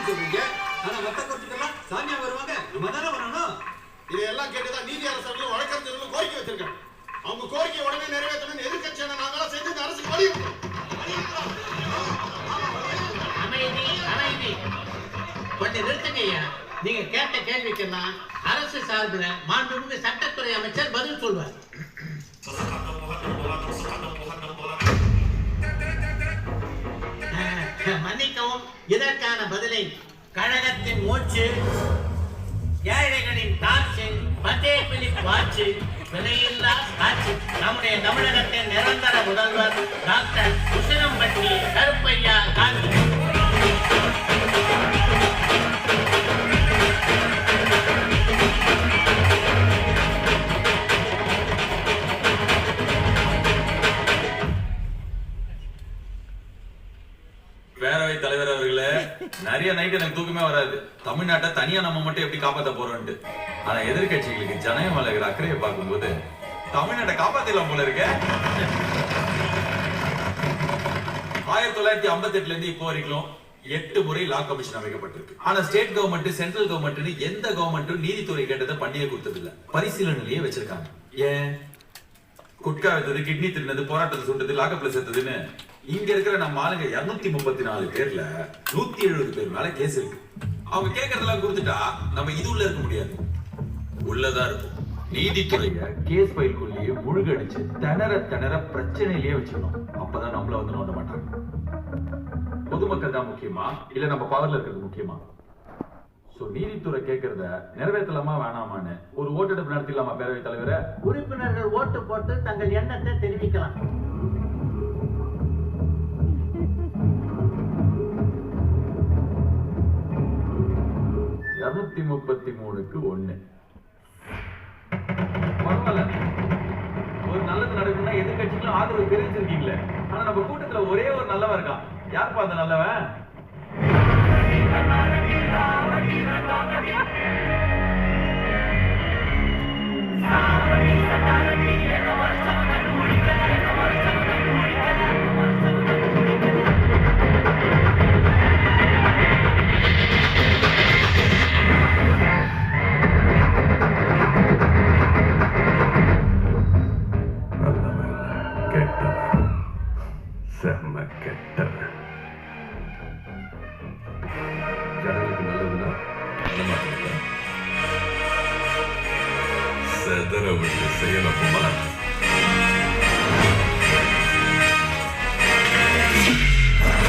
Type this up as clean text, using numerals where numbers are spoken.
சொல்றீங்க. ஆனா மத்த கோர்ட்டுக்கெல்லாம் சாமியா வருவாங்க, நம்ம தானே வரணும். இதையெல்லாம் கேட்டுதான் நீதி அரசர்களும் வழக்கறிஞர்களும் கோரிக்கை வச்சிருக்காங்க. அவங்க கோரிக்கை உடனே நிறைவேற்றணும் எதிர்கட்சியான நாங்களாம் சேர்ந்து இந்த அரசுக்கு வலியுறுத்தணும். அமைதி அமைதி கொஞ்சம் நிறுத்துங்கய்யா. நீங்க கேட்ட கேள்விக்கெல்லாம் அரசு சார்பில் மாண்புமிகு சட்டத்துறை அமைச்சர் பதில் சொல்வார். மன்னிக்கவும், இதற்கான பதிலை கழகத்தின் மூச்சு, ஏழைகளின் காட்சி, பத்தே பிலிப் வாட்சி, விலையில்லா காட்சி, நம்முடைய தமிழகத்தின் நிரந்தர முதல்வர் டாக்டர் உசிலம்பட்டி கருப்பையா காந்தி. பேரவை தலைவர் அவர்களே, நிறைய நைட் எனக்கு தூக்கமே வராது. தமிழ்நாட்டை தனியா நம்ம மட்டும் எப்படி காப்பாற்ற போறோம்ட்டு. ஆனா எதிர்கட்சிகளுக்கு ஜனநாயகம் வளர்கிற அக்கறையை பார்க்கும்போது தமிழ்நாட்டை காப்பாத்திடலாம் போல இருக்க. 1958 இருந்து இப்போ வரைக்கும் 8 முறை லா கமிஷன் அமைக்கப்பட்டிருக்கு. ஆனா ஸ்டேட் கவர்மெண்ட், சென்ட்ரல் கவர்மெண்ட் எந்த கவர்மெண்ட்டும் நீதித்துறை கேட்டதை பண்ணியே கொடுத்தது இல்ல. பரிசீலனையிலேயே வச்சிருக்காங்க. ஏன்? குட்கா வைத்தது, கிட்னி தின்னது, போராட்டத்தை சுட்டது, லாக்கப்ல சேர்த்ததுன்னு இங்க இருக்கிற நம்ம ஆளுங்க 234 பேர்ல 170 பேர் மேல கேஸ் இருக்கு. அவங்க கேட்கறதெல்லாம் கொடுத்துட்டா நம்ம இது உள்ள இருக்க முடியாது, உள்ளதான் இருக்கும். நீதித்துறைய கேஸ் ஃபைல்குள்ளேயே முழுகடிச்சு திணற பிரச்சனையிலேயே வச்சுக்கணும். அப்பதான் நம்மள வந்து நோண்ட மாட்டாங்க. பொதுமக்கள் தான் முக்கியமா இல்ல நம்ம பவர்ல இருக்கிறது முக்கியமா? நீதித்துறை கேட்கறத நிறைவேற்றலாமா வேணாமான்னு ஒரு ஓட்டெடுப்பு நடத்திடலாமா பேரவைத் தலைவரை? உறுப்பினர்கள் ஓட்டு போட்டு தங்கள் எண்ணத்தை தெரிவிக்கலாம். $233-1 பரவாயில்ல. ஒரு நல்லது நடக்கும்னா எதிர்கட்சிகளும் ஆதரவு தெரிவிச்சிருக்கீங்களே. ஆனா நம்ம கூட்டத்துல ஒரே ஒரு நல்லவன் இருக்கான். யாருப்பா அந்த நல்லவன்? ஜனங்களுக்கு நல்லதுன்னா செதற விட்டு செய்யணும்.